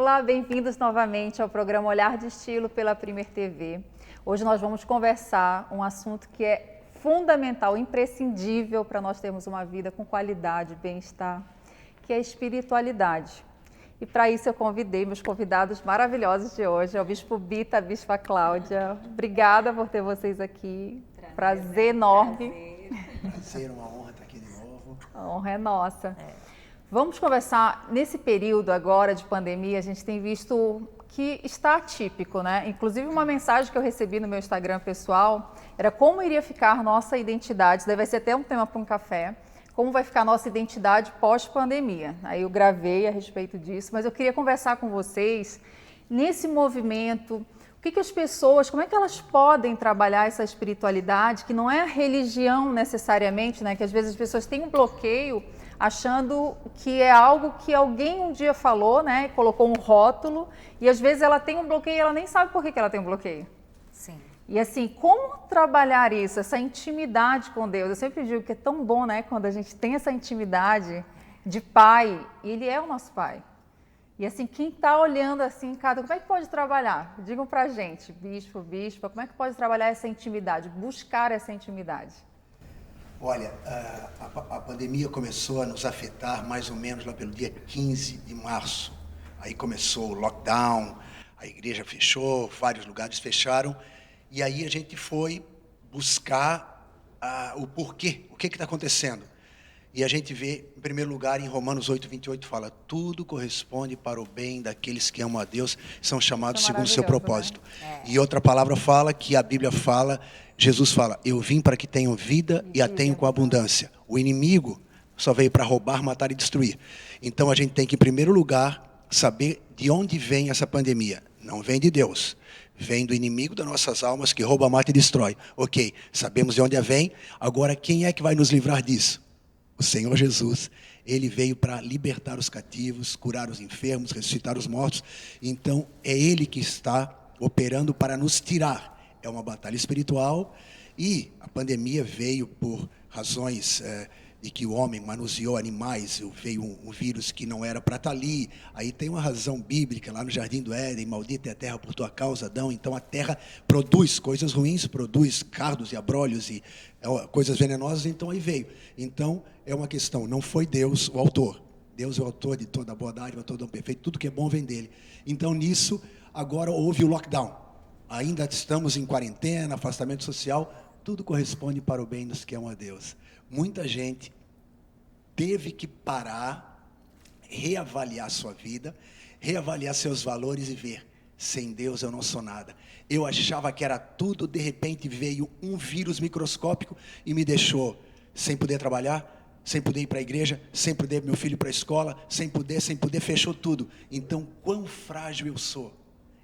Olá, bem-vindos novamente ao programa Olhar de Estilo pela Premier TV. Hoje nós vamos conversar um assunto que é fundamental, imprescindível para nós termos uma vida com qualidade, bem-estar, que é a espiritualidade. E para isso eu convidei meus convidados maravilhosos de hoje, é o Bispo Bita, a Bispa Cláudia. Obrigada por ter vocês aqui. Prazer enorme. Prazer, uma honra estar aqui de novo. A honra é nossa. Vamos conversar, nesse período agora de pandemia, a gente tem visto que está atípico, né? Inclusive uma mensagem que eu recebi no meu Instagram pessoal era como iria ficar nossa identidade, isso daí vai ser até um tema para um café, como vai ficar nossa identidade pós-pandemia. Aí eu gravei a respeito disso, mas eu queria conversar com vocês nesse movimento, o que as pessoas, como é que elas podem trabalhar essa espiritualidade, que não é a religião necessariamente, né? Que às vezes as pessoas têm um bloqueio achando que é algo que alguém um dia falou, né? Colocou um rótulo e às vezes ela tem um bloqueio e ela nem sabe por que ela tem um bloqueio. Sim. E assim, como trabalhar isso, essa intimidade com Deus? Eu sempre digo que é tão bom, né? Quando a gente tem essa intimidade de pai, e Ele é o nosso pai. E assim, quem está olhando assim, como é que pode trabalhar? Digam pra gente, bispo, bispa, como é que pode trabalhar essa intimidade, buscar essa intimidade? Olha, a pandemia começou a nos afetar mais ou menos lá pelo dia 15 de março. Aí começou o lockdown, a igreja fechou, vários lugares fecharam, e aí a gente foi buscar o porquê, o que está acontecendo. E a gente vê, em primeiro lugar, em Romanos 8:28, fala: tudo corresponde para o bem daqueles que amam a Deus, são chamados segundo o seu propósito. Né? E outra palavra fala que a Bíblia fala, Jesus fala: eu vim para que tenham vida e a tenham com abundância. O inimigo só veio para roubar, matar e destruir. Então a gente tem que, em primeiro lugar, saber de onde vem essa pandemia. Não vem de Deus. Vem do inimigo das nossas almas que rouba, mata e destrói. Ok, sabemos de onde vem. Agora, quem é que vai nos livrar disso? O Senhor Jesus. Ele veio para libertar os cativos, curar os enfermos, ressuscitar os mortos. Então, é Ele que está operando para nos tirar. É uma batalha espiritual e a pandemia veio por razões de que o homem manuseou animais, veio um vírus que não era para estar ali. Aí tem uma razão bíblica, lá no Jardim do Éden: maldita é a terra por tua causa, Adão. Então a terra produz coisas ruins, produz cardos e abrolhos e coisas venenosas, então aí veio. Então é uma questão, não foi Deus o autor. Deus é o autor de toda a boa dádiva, todo o perfeito, tudo que é bom vem dele. Então nisso, agora houve o lockdown. Ainda estamos em quarentena, afastamento social, tudo corresponde para o bem dos que amam a Deus. Muita gente teve que parar, reavaliar sua vida, reavaliar seus valores e ver: sem Deus eu não sou nada. Eu achava que era tudo, de repente veio um vírus microscópico e me deixou sem poder trabalhar, sem poder ir para a igreja, sem poder meu filho para a escola, sem poder, fechou tudo. Então, quão frágil eu sou.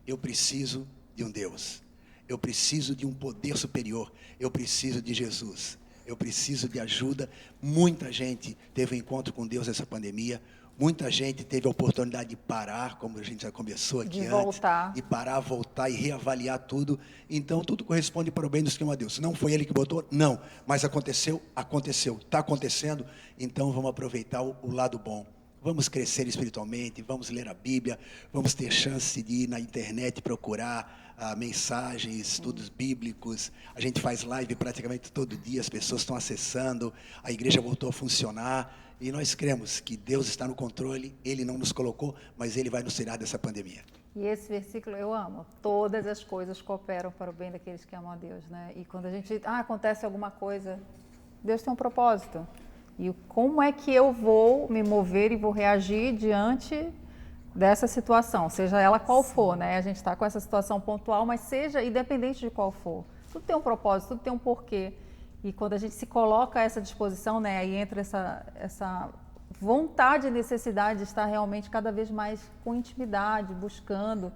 Eu preciso de um Deus. Eu preciso de um poder superior. Eu preciso de Jesus. Eu preciso de ajuda. Muita gente teve um encontro com Deus nessa pandemia. Muita gente teve a oportunidade de parar, como a gente já conversou aqui antes. Voltar. De parar, voltar e reavaliar tudo. Então, tudo corresponde para o bem dos que amam a Deus. Não foi Ele que botou? Não. Mas aconteceu? Aconteceu. Está acontecendo? Então, vamos aproveitar o lado bom. Vamos crescer espiritualmente, vamos ler a Bíblia, vamos ter chance de ir na internet procurar mensagens, estudos bíblicos. A gente faz live praticamente todo dia, as pessoas estão acessando, a igreja voltou a funcionar e nós cremos que Deus está no controle. Ele não nos colocou, mas Ele vai nos tirar dessa pandemia. E esse versículo eu amo. Todas as coisas cooperam para o bem daqueles que amam a Deus, né? E quando a gente, acontece alguma coisa, Deus tem um propósito. E como é que eu vou me mover e vou reagir diante dessa situação, seja ela qual for, né? A gente está com essa situação pontual, mas seja independente de qual for. Tudo tem um propósito, tudo tem um porquê. E quando a gente se coloca a essa disposição, né? Aí entra essa vontade e necessidade de estar realmente cada vez mais com intimidade, buscando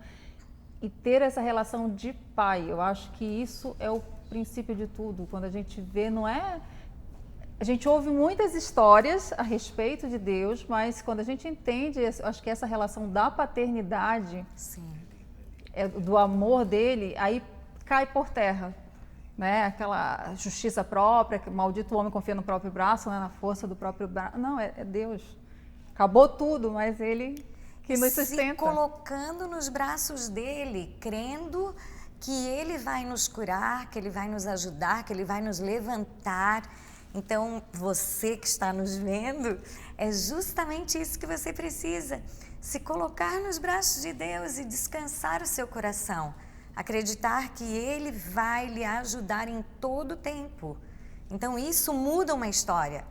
e ter essa relação de pai. Eu acho que isso é o princípio de tudo. Quando a gente vê, não é... A gente ouve muitas histórias a respeito de Deus, mas quando a gente entende, acho que essa relação da paternidade, do amor dele, aí cai por terra, né? Aquela justiça própria, que maldito o homem confia no próprio braço, né? Na força do próprio braço. Não, é Deus. Acabou tudo, mas ele que nos se sustenta. colocando nos braços dele, crendo que ele vai nos curar, que ele vai nos ajudar, que ele vai nos levantar. Então, você que está nos vendo, é justamente isso que você precisa. Se colocar nos braços de Deus e descansar o seu coração. Acreditar que ele vai lhe ajudar em todo o tempo. Então, isso muda uma história.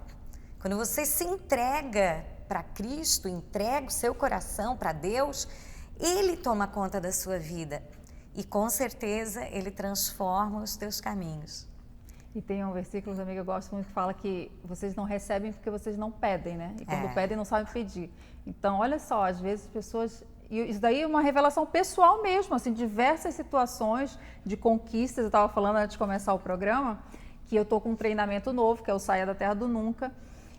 Quando você se entrega para Cristo, entrega o seu coração para Deus, ele toma conta da sua vida. E com certeza ele transforma os teus caminhos. E tem um versículo também que eu gosto muito que fala que vocês não recebem porque vocês não pedem, né? E quando pedem, não sabem pedir. Então, olha só, às vezes as pessoas... E isso daí é uma revelação pessoal mesmo, assim, diversas situações de conquistas. Eu estava falando antes de começar o programa que eu estou com um treinamento novo, que é o Saia da Terra do Nunca.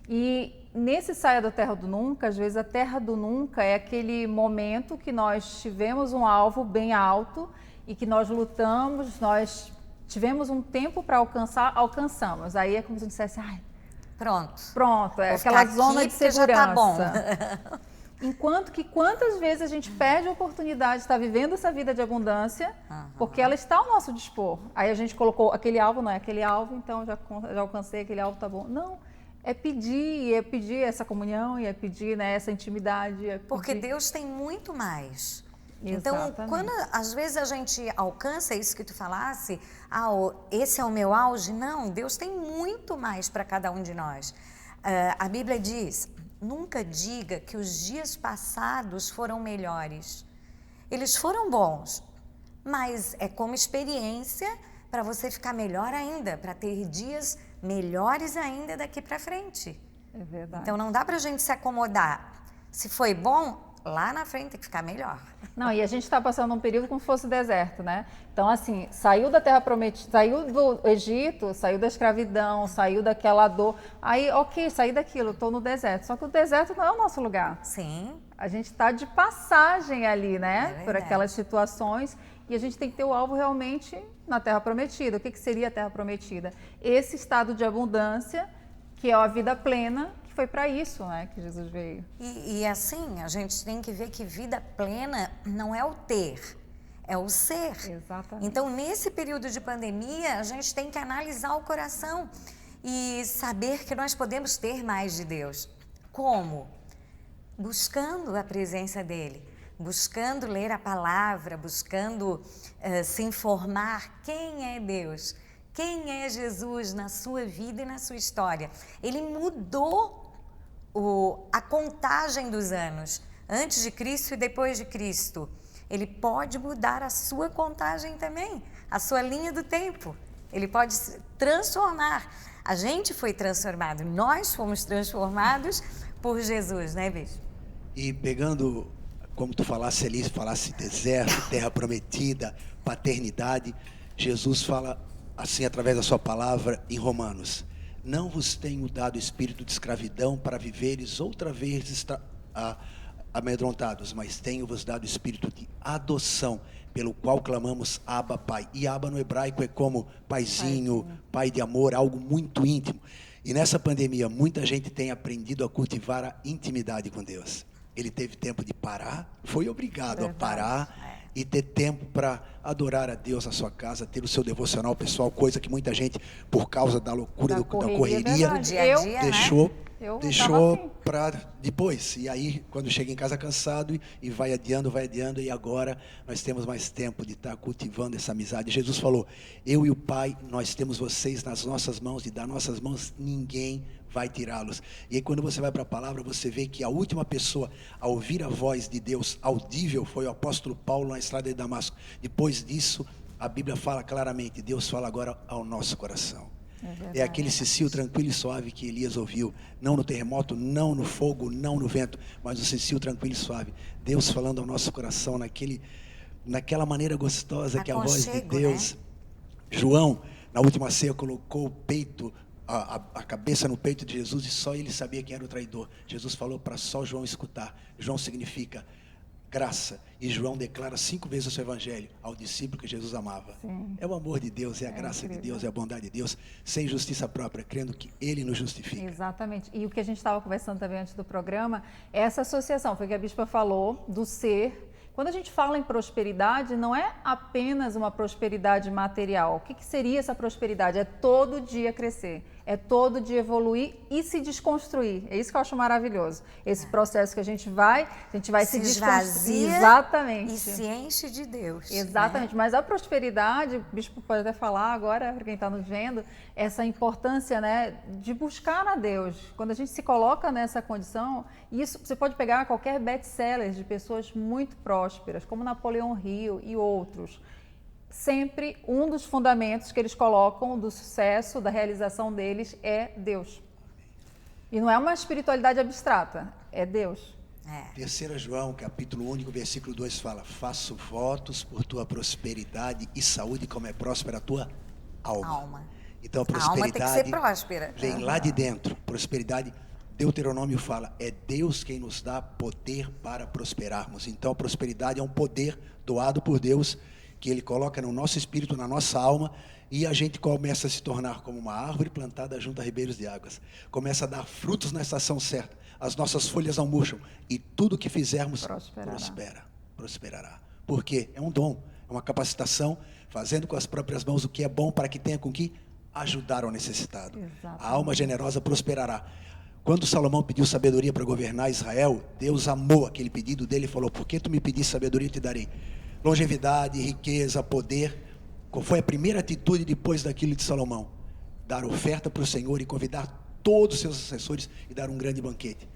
E nesse Saia da Terra do Nunca, às vezes a Terra do Nunca é aquele momento que nós tivemos um alvo bem alto e que nós lutamos, nós tivemos um tempo para alcançar, alcançamos. Aí é como se eu dissesse, ai, pronto, é aquela zona de segurança. Já tá bom. Enquanto que quantas vezes a gente perde a oportunidade de estar vivendo essa vida de abundância, porque ela está ao nosso dispor. Aí a gente colocou aquele alvo, não é aquele alvo, então já alcancei aquele alvo, tá bom. Não, é pedir essa comunhão, e é pedir, né, essa intimidade. Porque Deus tem muito mais. Exatamente. Então, quando às vezes a gente alcança isso que tu falasse, esse é o meu auge, não, Deus tem muito mais para cada um de nós. A Bíblia diz, nunca diga que os dias passados foram melhores. Eles foram bons, mas é como experiência para você ficar melhor ainda, para ter dias melhores ainda daqui para frente. É verdade. Então, não dá para a gente se acomodar. Se foi bom, lá na frente tem que ficar melhor. Não, e a gente está passando um período como se fosse deserto, né? Então, assim, saiu da Terra Prometida, saiu do Egito, saiu da escravidão, saiu daquela dor. Aí, ok, saí daquilo, estou no deserto. Só que o deserto não é o nosso lugar. Sim. A gente está de passagem ali, né? É por aquelas situações. E a gente tem que ter o alvo realmente na Terra Prometida. O que seria a Terra Prometida? Esse estado de abundância, que é a vida plena, foi para isso, né, que Jesus veio. E assim, a gente tem que ver que vida plena não é o ter, é o ser. Exatamente. Então, nesse período de pandemia, a gente tem que analisar o coração e saber que nós podemos ter mais de Deus. Como? Buscando a presença dEle, buscando ler a palavra, buscando se informar quem é Deus, quem é Jesus na sua vida e na sua história. Ele mudou a contagem dos anos, antes de Cristo e depois de Cristo. Ele pode mudar a sua contagem também, a sua linha do tempo. Ele pode se transformar. A gente foi transformado, nós fomos transformados por Jesus, né, Beijo? E pegando, como tu falasse ali, falasse deserto, terra prometida, paternidade, Jesus fala assim através da sua palavra em Romanos: não vos tenho dado espírito de escravidão para viveres outra vez amedrontados, mas tenho-vos dado espírito de adoção, pelo qual clamamos Abba, Pai. E Abba no hebraico é como paizinho, pai de amor, algo muito íntimo. E nessa pandemia, muita gente tem aprendido a cultivar a intimidade com Deus. Ele teve tempo de parar, foi obrigado a parar e ter tempo para adorar a Deus na sua casa, ter o seu devocional pessoal, coisa que muita gente, por causa da loucura, da correria, do dia a dia, deixou assim. para depois. E aí, quando chega em casa cansado e vai adiando, e agora nós temos mais tempo de estar cultivando essa amizade. Jesus falou: eu e o Pai, nós temos vocês nas nossas mãos, e das nossas mãos ninguém vai tirá-los. E aí, quando você vai para a palavra, você vê que a última pessoa a ouvir a voz de Deus audível foi o apóstolo Paulo na estrada de Damasco. Depois disso, a Bíblia fala claramente, Deus fala agora ao nosso coração. É aquele cessio tranquilo e suave que Elias ouviu, não no terremoto, não no fogo, não no vento, mas o cessio tranquilo e suave. Deus falando ao nosso coração naquela maneira gostosa que é a voz de Deus. Né? João, na última ceia, colocou o peito, a cabeça no peito de Jesus, e só ele sabia quem era o traidor. Jesus falou para só João escutar. João significa graça. E João declara 5 vezes o seu evangelho ao discípulo que Jesus amava. Sim. É o amor de Deus, é a graça incrível. de Deus, é a bondade de Deus, sem justiça própria, crendo que Ele nos justifica. Exatamente. E o que a gente estava conversando também antes do programa, é essa associação, foi o que a bispa falou, do ser. Quando a gente fala em prosperidade, não é apenas uma prosperidade material. O que seria essa prosperidade? É todo dia crescer, é todo dia evoluir e se desconstruir. É isso que eu acho maravilhoso. Esse processo que a gente vai se desconstruir. Exatamente. E se enche de Deus. Exatamente, né? Mas a prosperidade, o bispo pode até falar agora, para quem está nos vendo, essa importância, né, de buscar a Deus. Quando a gente se coloca nessa condição, isso você pode pegar qualquer best-seller de pessoas muito prósperas, como Napoleão Hill e outros. Sempre um dos fundamentos que eles colocam do sucesso, da realização deles é Deus. E não é uma espiritualidade abstrata, é Deus. 3 João, capítulo único, versículo 2 fala: faço votos por tua prosperidade e saúde, como é próspera a tua alma. Então a prosperidade tem que ser próspera. Vem lá de dentro. Prosperidade, Deuteronômio fala, é Deus quem nos dá poder para prosperarmos. Então a prosperidade é um poder doado por Deus, que Ele coloca no nosso espírito, na nossa alma, e a gente começa a se tornar como uma árvore plantada junto a ribeiros de águas. Começa a dar frutos na estação certa. As nossas folhas não murcham. E tudo que fizermos prosperará. Porque é um dom, é uma capacitação, fazendo com as próprias mãos o que é bom para que tenha com que ajudar ao necessitado. Exatamente. A alma generosa prosperará. Quando Salomão pediu sabedoria para governar Israel, Deus amou aquele pedido dele e falou: por que tu me pediste sabedoria, eu te darei. Longevidade, riqueza, poder. Qual foi a primeira atitude depois daquilo de Salomão? Dar oferta para o Senhor e convidar todos os seus assessores e dar um grande banquete.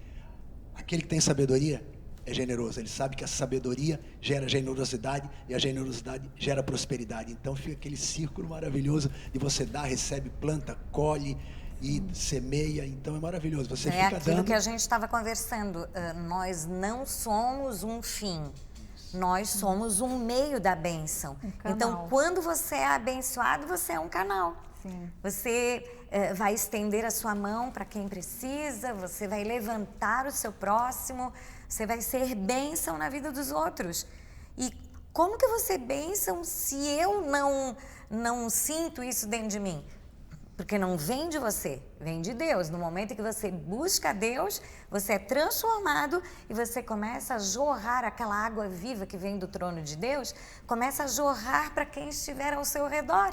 Aquele que tem sabedoria é generoso. Ele sabe que a sabedoria gera generosidade e a generosidade gera prosperidade. Então fica aquele círculo maravilhoso de você dar, recebe, planta, colhe e semeia. Então é maravilhoso. Você fica aquilo dando. Que a gente estava conversando. Nós não somos um fim. Nós somos um meio da bênção. Então, quando você é abençoado, você é um canal. Sim. Você vai estender a sua mão para quem precisa, você vai levantar o seu próximo, você vai ser bênção na vida dos outros. E como que você é bênção se eu não sinto isso dentro de mim? Porque não vem de você, vem de Deus. No momento em que você busca Deus, você é transformado e você começa a jorrar aquela água viva que vem do trono de Deus, começa a jorrar para quem estiver ao seu redor.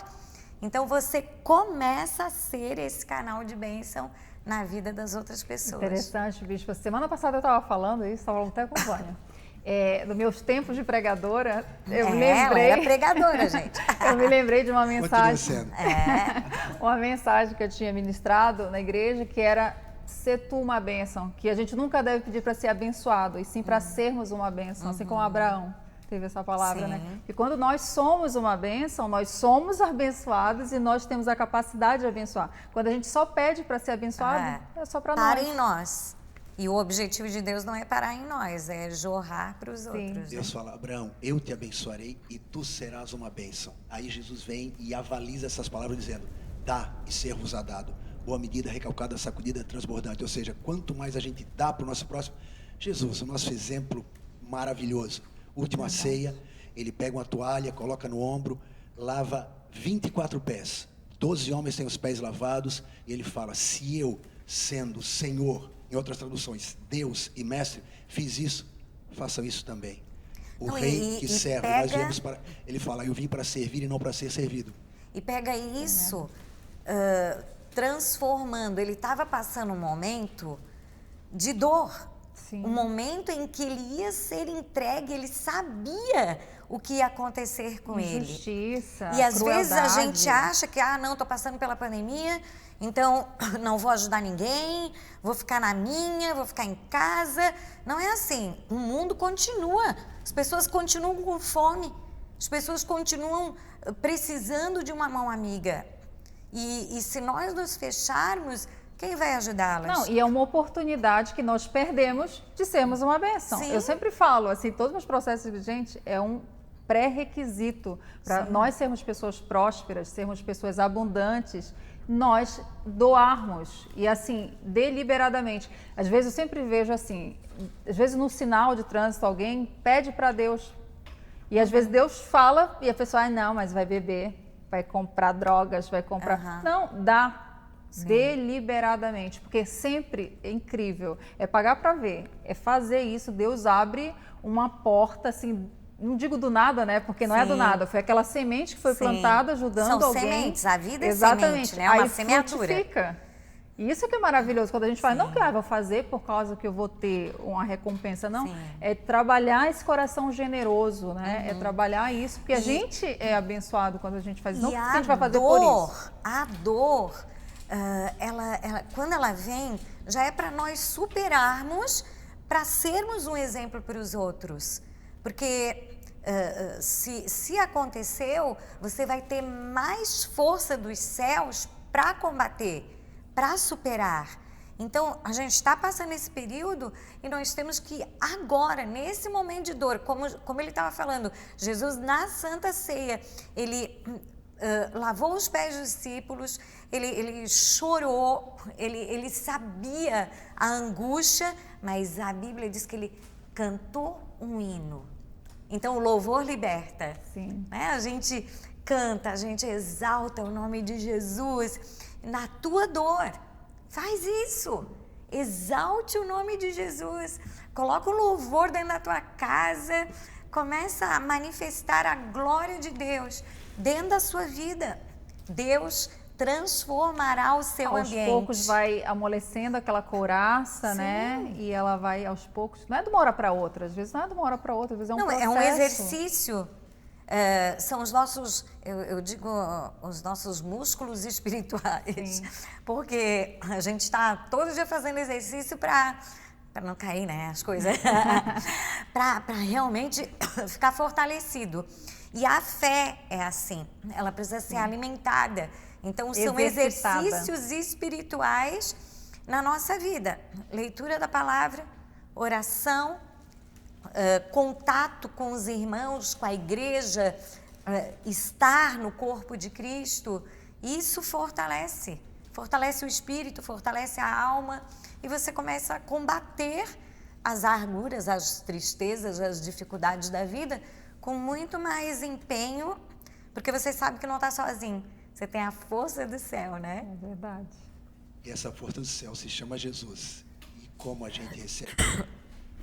Então você começa a ser esse canal de bênção na vida das outras pessoas. Interessante, bispo. Semana passada eu estava falando isso, estava falando até com o Vânia. Nos meus tempos de pregadora, eu me lembrei... Ela era pregadora, gente. Eu me lembrei de uma mensagem... Continua uma mensagem que eu tinha ministrado na igreja, que era ser tu uma bênção, que a gente nunca deve pedir para ser abençoado, e sim para sermos uma bênção, assim como Abraão teve essa palavra, Sim. né? E quando nós somos uma bênção, nós somos abençoados e nós temos a capacidade de abençoar. Quando a gente só pede para ser abençoado, é só para nós. Para em nós. E o objetivo de Deus não é parar em nós, é jorrar para os outros. Deus fala: Abraão, eu te abençoarei e tu serás uma bênção. Aí Jesus vem e avaliza essas palavras dizendo: dá e ser-vos-á dado. Boa medida, recalcada, sacudida, transbordante. Ou seja, quanto mais a gente dá para o nosso próximo. Jesus, o nosso exemplo maravilhoso. Última ceia, ele pega uma toalha, coloca no ombro, lava 24 pés. 12 homens têm os pés lavados e ele fala: se eu, sendo Senhor, em outras traduções, Deus e Mestre, fiz isso, façam isso também. O rei que serve, nós viemos para... Ele fala: eu vim para servir e não para ser servido. E pega isso, transformando. Ele estava passando um momento de dor. Sim. Um momento em que ele ia ser entregue, ele sabia o que ia acontecer com ele. Injustiça, E às vezes a crueldade. gente acha que, não, estou passando pela pandemia, então não vou ajudar ninguém, vou ficar na minha, vou ficar em casa. Não é assim. O mundo continua. As pessoas continuam com fome. As pessoas continuam precisando de uma mão amiga. E se nós nos fecharmos, quem vai ajudá-las? Não, e é uma oportunidade que nós perdemos de sermos uma bênção. Sim. Eu sempre falo, assim, todos os meus processos de gente é um pré-requisito para nós sermos pessoas prósperas, sermos pessoas abundantes. nós doarmos e assim, deliberadamente. Às vezes eu sempre vejo assim, às vezes no sinal de trânsito alguém pede para Deus e às vezes Deus fala e a pessoa, não, mas vai beber, vai comprar drogas, vai comprar... Não, dá. Sim. Deliberadamente, porque sempre é incrível, é pagar para ver, é fazer isso, Deus abre uma porta assim, não digo do nada, né? Porque não é do nada, foi aquela semente que foi plantada ajudando alguém. São sementes, a vida é exatamente, semente, né? Uma semeadura. Frutifica. E isso que é maravilhoso, quando a gente fala, não que vou fazer por causa que eu vou ter uma recompensa, não. É trabalhar esse coração generoso, né? É trabalhar isso, porque a gente é abençoado quando a gente faz isso, não porque a gente vai fazer por isso. A dor, quando ela vem, já é para nós superarmos, para sermos um exemplo para os outros. Porque se aconteceu, você vai ter mais força dos céus para combater, para superar. Então, a gente está passando esse período e nós temos que agora, nesse momento de dor, como ele estava falando, Jesus na Santa Ceia, ele lavou os pés dos discípulos, ele chorou, ele sabia a angústia, mas a Bíblia diz que ele cantou um hino. Então, o louvor liberta. Sim. Né? A gente canta, a gente exalta o nome de Jesus na tua dor. Faz isso. Exalte o nome de Jesus. Coloca o louvor dentro da tua casa. Começa a manifestar a glória de Deus dentro da sua vida. Deus transformará o seu ambiente. Aos poucos vai amolecendo aquela couraça, né? E ela vai aos poucos. Não é de uma hora para outra. Às vezes não é de uma hora para outra. Às vezes é um processo. É um exercício. São os nossos, eu digo, os nossos músculos espirituais. Sim. Porque a gente está todo dia fazendo exercício para não cair, né, as coisas. para realmente ficar fortalecido. E a fé é assim. Ela precisa ser alimentada. Então, são exercícios espirituais na nossa vida. Leitura da palavra, oração, contato com os irmãos, com a igreja, estar no corpo de Cristo. Isso fortalece o espírito, fortalece a alma e você começa a combater as amarguras, as tristezas, as dificuldades da vida com muito mais empenho, porque você sabe que não está sozinho. Você tem a força do céu, né? É verdade. E essa força do céu se chama Jesus. E como a gente recebe?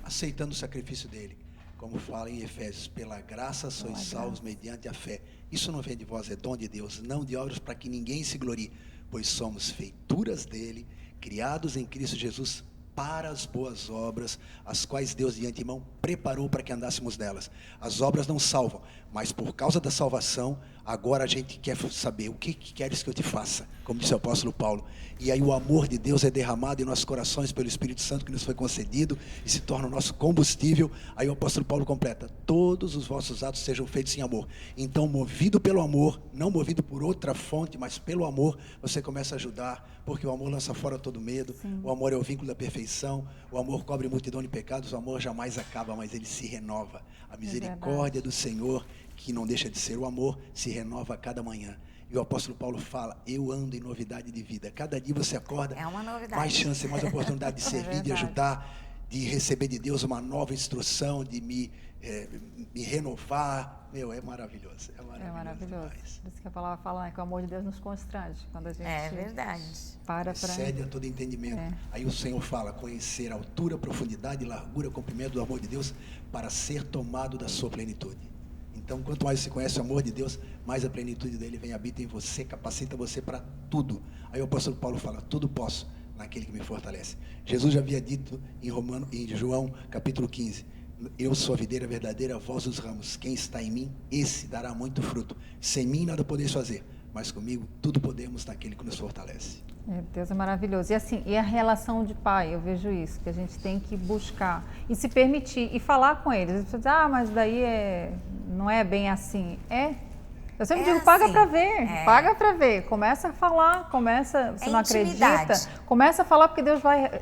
Aceitando o sacrifício dele. Como fala em Efésios, pela graça sois salvos mediante a fé. Isso não vem de vós, é dom de Deus, não de obras para que ninguém se glorie, pois somos feituras dele, criados em Cristo Jesus para as boas obras, as quais Deus de antemão preparou para que andássemos nelas. As obras não salvam, mas por causa da salvação, agora a gente quer saber o que queres que eu te faça, como disse o apóstolo Paulo. E aí o amor de Deus é derramado em nossos corações pelo Espírito Santo que nos foi concedido e se torna o nosso combustível. Aí o apóstolo Paulo completa: todos os vossos atos sejam feitos em amor. Então, movido pelo amor, não movido por outra fonte, mas pelo amor, você começa a ajudar, porque o amor lança fora todo medo. Sim. O amor é o vínculo da perfeição, o amor cobre multidão de pecados, o amor jamais acaba, mas ele se renova. A misericórdia do Senhor, que não deixa de ser o amor, se renova a cada manhã. E o apóstolo Paulo fala: eu ando em novidade de vida. Cada dia você acorda, mais chance, mais oportunidade de servir, de ajudar, de receber de Deus uma nova instrução, de me renovar. Meu, é maravilhoso. É maravilhoso. Por isso que a palavra fala, né, que o amor de Deus nos constrange. Quando a gente excede a todo entendimento. Aí o Senhor fala: conhecer a altura, profundidade, largura, comprimento do amor de Deus, para ser tomado da sua plenitude. Então, quanto mais você conhece o amor de Deus, mais a plenitude dele vem, habita em você, capacita você para tudo. Aí o apóstolo Paulo fala: tudo posso naquele que me fortalece. Jesus já havia dito em João capítulo 15: eu sou a videira verdadeira, vós os ramos. Quem está em mim, esse dará muito fruto. Sem mim nada podeis fazer, mas comigo tudo podemos naquele que nos fortalece. Deus é maravilhoso. E assim, e a relação de pai, eu vejo isso, que a gente tem que buscar e se permitir e falar com eles. Você diz: mas daí não é bem assim. Eu sempre digo: paga para ver, paga para ver. Começa a falar, você não acredita, começa a falar, porque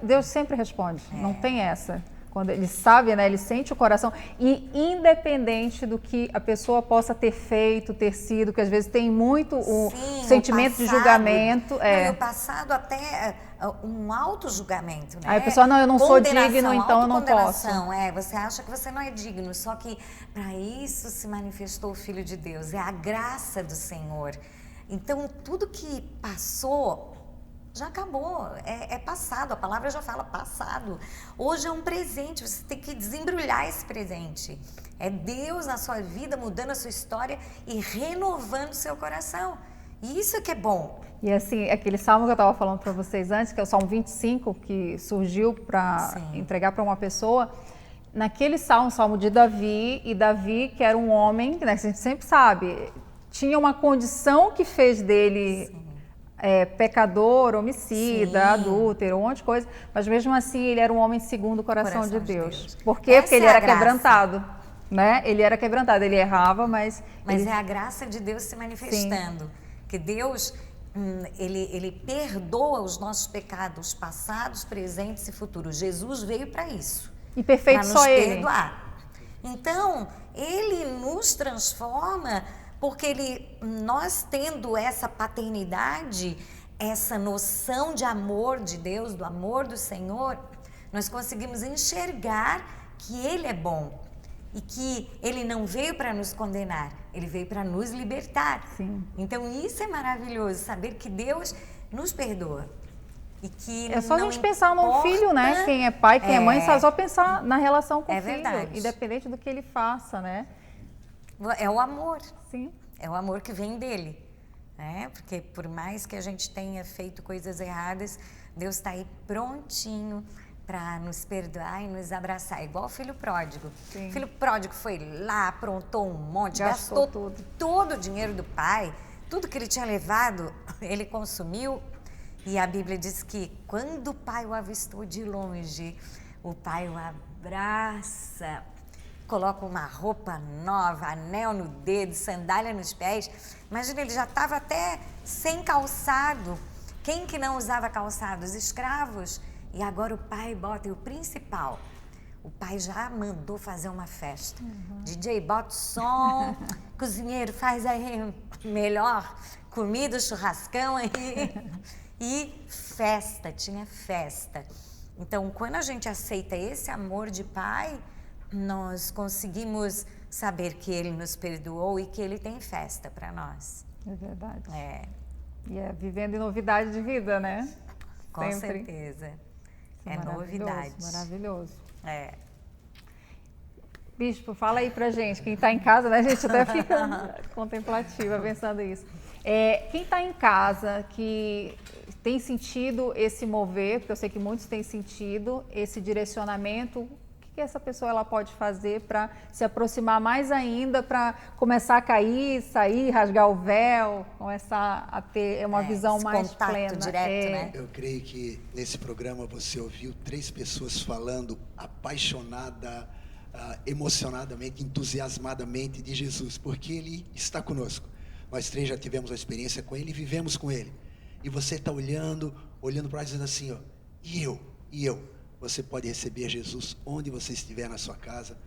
Deus sempre responde. Não tem essa. Quando ele sabe, né? Ele sente o coração. E independente do que a pessoa possa ter feito, ter sido, que às vezes tem muito o sentimento de julgamento. E o passado até um auto-julgamento, né? Aí a pessoa, não, eu não sou digno, então eu não posso. Você acha que você não é digno, só que para isso se manifestou o Filho de Deus, é a graça do Senhor. Então, tudo que passou já acabou, é passado, a palavra já fala passado. Hoje é um presente, você tem que desembrulhar esse presente. É Deus na sua vida mudando a sua história e renovando o seu coração. E isso é que é bom. E assim, aquele salmo que eu estava falando para vocês antes, que é o Salmo 25, que surgiu para entregar para uma pessoa, naquele salmo, o salmo de Davi, e Davi, que era um homem, né, que a gente sempre sabe, tinha uma condição que fez dele pecador, homicida, adúltero, um monte de coisa, mas mesmo assim ele era um homem segundo o coração de Deus. Por quê? Porque ele era quebrantado, né? Ele era quebrantado, ele errava, mas é a graça de Deus se manifestando. Que Deus, ele perdoa os nossos pecados passados, presentes e futuros. Jesus veio para isso. E perfeito só ele. Perdoar. Então, ele nos transforma porque nós tendo essa paternidade, essa noção de amor de Deus, do amor do Senhor, nós conseguimos enxergar que Ele é bom e que Ele não veio para nos condenar, Ele veio para nos libertar. Sim. Então isso é maravilhoso, saber que Deus nos perdoa. E que é só a gente pensar num filho, né? Quem é pai, quem é mãe, só pensar na relação com o filho, verdade. Independente do que ele faça, né? É o amor. Sim. É o amor que vem dele, né? Porque por mais que a gente tenha feito coisas erradas, Deus está aí prontinho para nos perdoar e nos abraçar, igual o filho pródigo. Sim. O filho pródigo foi lá, aprontou um monte, Gastou todo o dinheiro do pai, tudo que ele tinha levado, ele consumiu. E a Bíblia diz que quando o pai o avistou de longe, o pai o abraça, coloca uma roupa nova, anel no dedo, sandália nos pés. Imagina, ele já estava até sem calçado. Quem que não usava calçado? Os escravos. E agora o pai bota, e o principal, o pai já mandou fazer uma festa. DJ, bota o som, cozinheiro, faz aí melhor comida, churrascão aí. E festa, tinha festa. Então, quando a gente aceita esse amor de pai, nós conseguimos saber que ele nos perdoou e que ele tem festa para nós. É verdade. E vivendo em novidade de vida, né? Com certeza. É novidade. Maravilhoso. Bispo, fala aí pra gente, quem está em casa, né? A gente até fica contemplativa pensando isso. Quem está em casa, que tem sentido esse mover, porque eu sei que muitos têm sentido, esse direcionamento, o que essa pessoa ela pode fazer para se aproximar mais ainda, para começar a cair, sair, rasgar o véu, começar a ter uma visão mais plena? Direto, né? Eu creio que nesse programa você ouviu 3 pessoas falando apaixonada, emocionadamente, entusiasmadamente de Jesus, porque Ele está conosco. Nós 3 já tivemos a experiência com Ele e vivemos com Ele. E você está olhando para lá dizendo assim, ó, e eu? Você pode receber Jesus onde você estiver na sua casa.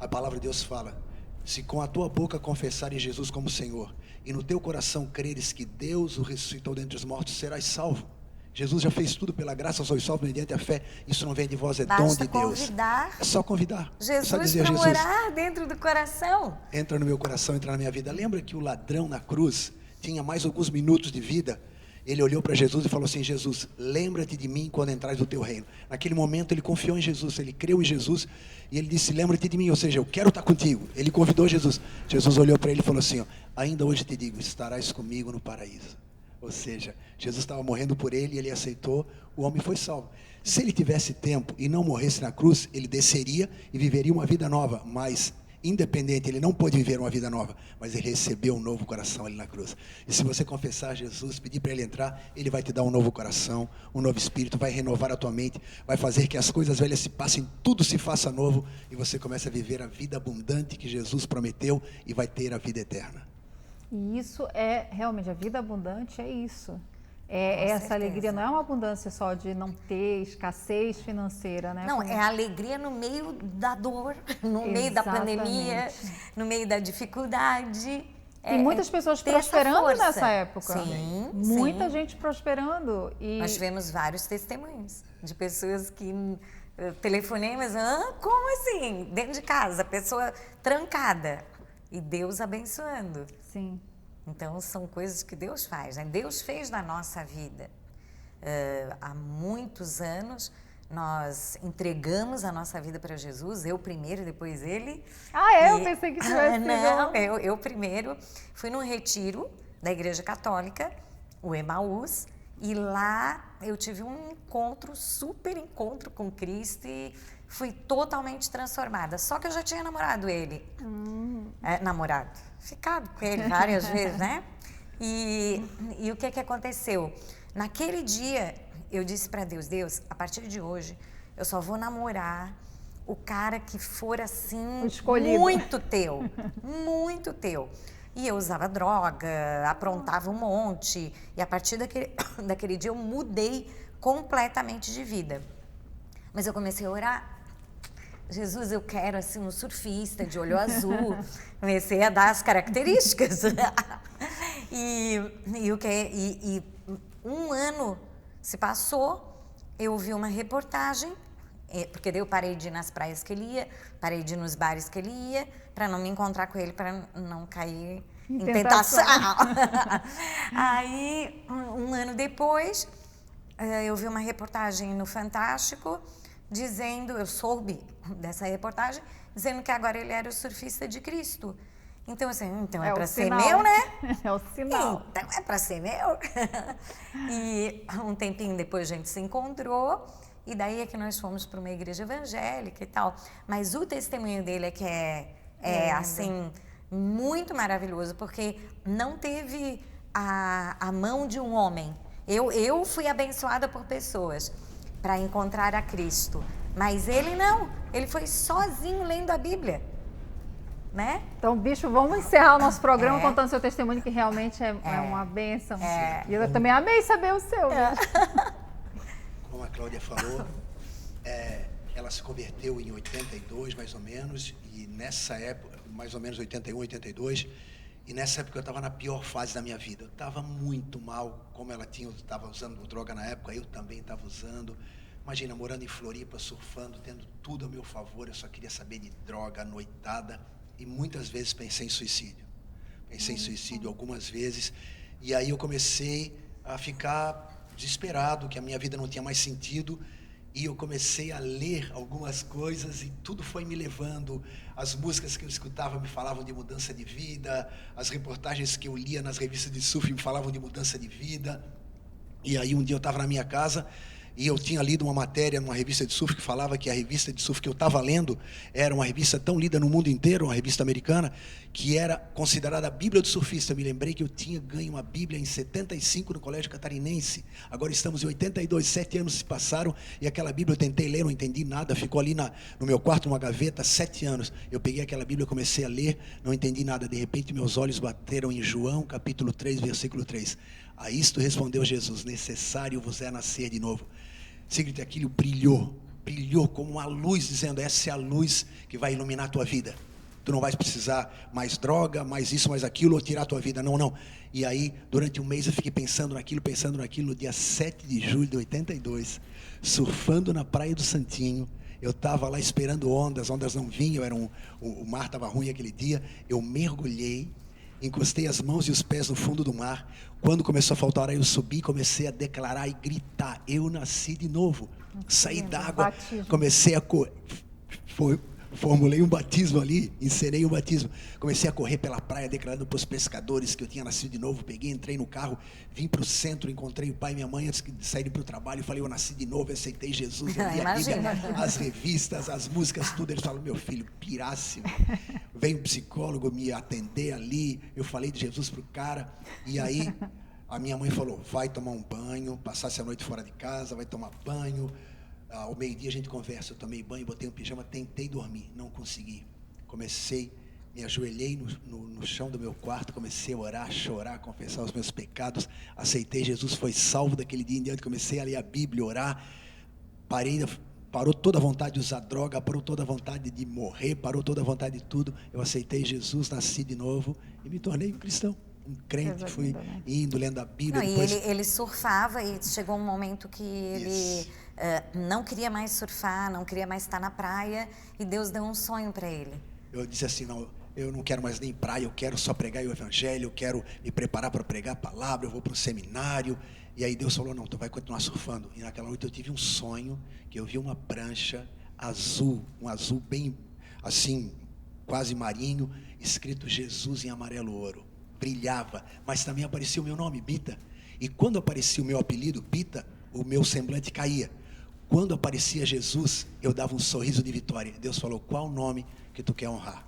A palavra de Deus fala, se com a tua boca confessares Jesus como Senhor, e no teu coração creres que Deus o ressuscitou dentre os mortos, serás salvo. Jesus já fez tudo pela graça, sois salvos mediante a fé. Isso não vem de vós, é dom de Deus. Convidar. É só convidar. Jesus para morar dentro do coração. Entra no meu coração, entra na minha vida. Lembra que o ladrão na cruz tinha mais alguns minutos de vida? Ele olhou para Jesus e falou assim, Jesus, lembra-te de mim quando entrares no teu reino. Naquele momento ele confiou em Jesus, ele creu em Jesus e ele disse, lembra-te de mim, ou seja, eu quero estar contigo. Ele convidou Jesus. Jesus olhou para ele e falou assim, ó, ainda hoje te digo, estarás comigo no paraíso. Ou seja, Jesus estava morrendo por ele, ele aceitou, o homem foi salvo. Se ele tivesse tempo e não morresse na cruz, ele desceria e viveria uma vida nova, mas independente, ele não pôde viver uma vida nova, mas ele recebeu um novo coração ali na cruz. E se você confessar Jesus, pedir para ele entrar, ele vai te dar um novo coração, um novo espírito, vai renovar a tua mente, vai fazer que as coisas velhas se passem, tudo se faça novo, e você começa a viver a vida abundante que Jesus prometeu e vai ter a vida eterna. E isso é realmente, a vida abundante é isso. essa certeza. alegria não é uma abundância só de não ter escassez financeira, né? Não, Como- é a alegria no meio da dor, no meio da pandemia, no meio da dificuldade. E muitas pessoas ter essa prosperando força. nessa época. Sim, Muita sim. gente prosperando. E Nós tivemos vários testemunhos de pessoas que eu telefonei, mas como assim? Dentro de casa, a pessoa trancada. E Deus abençoando. sim, Então, são coisas que Deus faz, né? Deus fez na nossa vida. Há muitos anos, nós entregamos a nossa vida para Jesus, eu primeiro, depois ele. eu pensei que tivesse sido... Não, eu primeiro fui num retiro da Igreja Católica, o Emaús, e lá eu tive um super encontro com Cristo e fui totalmente transformada. Só que eu já tinha namorado ele. Ficado com ele várias vezes, né? E o que aconteceu? Naquele dia, eu disse para Deus, a partir de hoje, eu só vou namorar o cara que for assim, escolhido. muito teu, muito teu. E eu usava droga, aprontava um monte. E a partir daquele dia eu mudei completamente de vida. Mas eu comecei a orar. Jesus, eu quero assim um surfista de olho azul. Comecei a dar as características. E um ano se passou, eu ouvi uma reportagem, porque daí eu parei de ir nas praias que ele ia, parei de ir nos bares que ele ia, para não me encontrar com ele, para não cair em tentação. Aí, um ano depois, eu vi uma reportagem no Fantástico, dizendo, eu soube dessa reportagem, dizendo que agora ele era o surfista de Cristo. Então, assim, é para ser meu, né? É o sinal. Então, é para ser meu. E um tempinho depois a gente se encontrou, e daí é que nós fomos para uma igreja evangélica e tal. Mas o testemunho dele é que é assim, muito maravilhoso, porque não teve a mão de um homem. Eu fui abençoada por pessoas para encontrar a Cristo, mas ele não. Ele foi sozinho lendo a Bíblia. Né? Então, bicho, vamos encerrar o nosso programa contando seu testemunho, que realmente é uma bênção. E eu também amei saber o seu. Como a Cláudia falou, ela se converteu em 82, mais ou menos, e nessa época, mais ou menos 81, 82, e nessa época eu estava na pior fase da minha vida. Eu estava muito mal, como ela estava usando droga na época, eu também estava usando. Imagina, morando em Floripa, surfando, tendo tudo a meu favor, eu só queria saber de droga, noitada. E muitas vezes pensei em suicídio. Pensei em suicídio algumas vezes. E aí eu comecei a ficar desesperado, que a minha vida não tinha mais sentido. E eu comecei a ler algumas coisas e tudo foi me levando. As músicas que eu escutava me falavam de mudança de vida. As reportagens que eu lia nas revistas de surf me falavam de mudança de vida. E aí um dia eu estava na minha casa e eu tinha lido uma matéria numa revista de surf que falava que a revista de surf que eu estava lendo era uma revista tão lida no mundo inteiro, uma revista americana, que era considerada a Bíblia do surfista. Eu me lembrei que eu tinha ganho uma Bíblia em 75 no Colégio Catarinense. Agora estamos em 82, 7 anos se passaram e aquela Bíblia eu tentei ler, não entendi nada, ficou ali no meu quarto, numa gaveta, 7 anos. Eu peguei aquela Bíblia, comecei a ler, não entendi nada. De repente meus olhos bateram em João, capítulo 3, versículo 3. A isto respondeu Jesus, necessário vos é nascer de novo. Sigrid, aquilo brilhou como uma luz, dizendo, essa é a luz que vai iluminar a tua vida. Tu não vais precisar mais droga, mais isso, mais aquilo, ou tirar a tua vida, não. E aí, durante um mês eu fiquei pensando naquilo, no dia 7 de julho de 82, surfando na praia do Santinho. Eu estava lá esperando ondas não vinham, o mar estava ruim aquele dia, eu mergulhei, encostei as mãos e os pés no fundo do mar. Quando começou a faltar ar, eu subi, comecei a declarar e gritar, eu nasci de novo. Saí d'água, comecei a correr, formulei um batismo ali, encenei um batismo. Comecei a correr pela praia, declarando para os pescadores que eu tinha nascido de novo. Peguei, entrei no carro, vim para o centro, encontrei o pai e minha mãe antes de saírem para o trabalho. Falei, eu nasci de novo, aceitei Jesus. Eu li a Bíblia, as revistas, as músicas, tudo. Eles falaram, meu filho, pirássimo. Veio um psicólogo me atender ali. Eu falei de Jesus para o cara. E aí, a minha mãe falou, vai tomar um banho, passasse a noite fora de casa, vai tomar banho. Ao meio-dia a gente conversa, eu tomei banho, botei um pijama, tentei dormir, não consegui. Comecei me ajoelhei no chão do meu quarto, comecei a orar, chorar, confessar os meus pecados, aceitei Jesus, foi salvo daquele dia em diante, comecei a ler a Bíblia, orar, parou toda a vontade de usar droga, parou toda a vontade de morrer, parou toda a vontade de tudo, eu aceitei Jesus, nasci de novo e me tornei um cristão, um crente, fui indo, lendo a Bíblia. Não, depois... e ele surfava e chegou um momento que ele não queria mais surfar, não queria mais estar na praia e Deus deu um sonho para ele. Eu disse assim, não, eu não quero mais nem praia, eu quero só pregar o evangelho, eu quero me preparar para pregar a palavra, eu vou para um seminário. E aí Deus falou, não, tu vai continuar surfando. E naquela noite eu tive um sonho, que eu vi uma prancha azul, um azul bem assim, quase marinho, escrito Jesus em amarelo ouro. Brilhava, mas também aparecia o meu nome, Bita. E quando aparecia o meu apelido, Bita, o meu semblante caía. Quando aparecia Jesus, eu dava um sorriso de vitória. Deus falou, qual nome que tu quer honrar?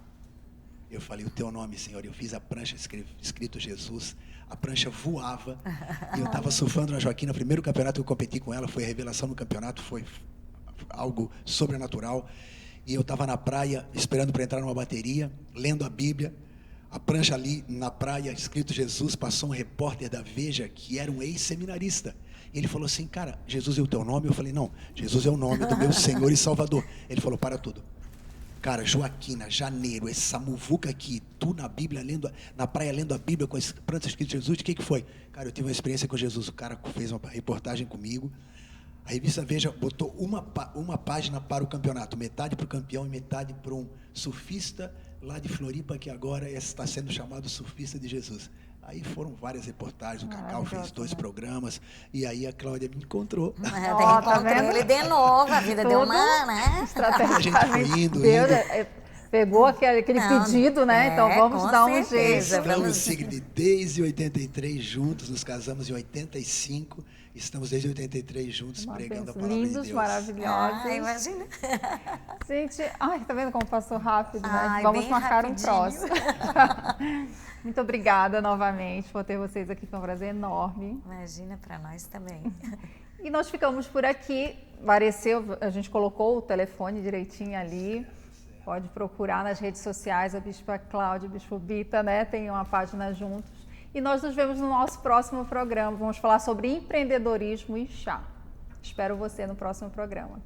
Eu falei, o teu nome, Senhor. Eu fiz a prancha escrito Jesus. A prancha voava. E eu estava surfando na Joaquina. O primeiro campeonato que eu competi com ela, foi a revelação no campeonato. Foi algo sobrenatural. E eu estava na praia, esperando para entrar numa bateria, lendo a Bíblia. A prancha ali na praia, escrito Jesus. Passou um repórter da Veja, que era um ex-seminarista. E ele falou assim, cara, Jesus é o teu nome? Eu falei, não, Jesus é o nome do meu Senhor e Salvador. Ele falou, para tudo. Cara, Joaquina, janeiro, essa muvuca aqui, tu na Bíblia, na praia lendo a Bíblia com as plantas escritas Jesus, o que foi? Cara, eu tive uma experiência com Jesus, o cara fez uma reportagem comigo, a revista Veja botou uma página para o campeonato, metade para o campeão e metade para um surfista lá de Floripa, que agora está sendo chamado surfista de Jesus. Aí foram várias reportagens, o Cacau fez 2 programas, e aí a Cláudia me encontrou. Tá vendo? Ele de novo, a vida deu uma, né? A gente foi indo. Pegou aquele pedido, né? Então vamos dar um jeito. Estamos, Sigrid, desde 83 juntos, nos casamos em 85, estamos desde 83 juntos pregando a palavra de Deus. Lindos, maravilhosos. Imagina. Gente, tá vendo como passou rápido, né? Ai, vamos marcar rapidinho. um próximo. Muito obrigada novamente por ter vocês aqui, foi um prazer enorme. Imagina, para nós também. E nós ficamos por aqui. A gente colocou o telefone direitinho ali. Pode procurar nas redes sociais, a Bispa Cláudia, o Bispo Bita, né? Tem uma página juntos. E nós nos vemos no nosso próximo programa. Vamos falar sobre empreendedorismo e chá. Espero você no próximo programa.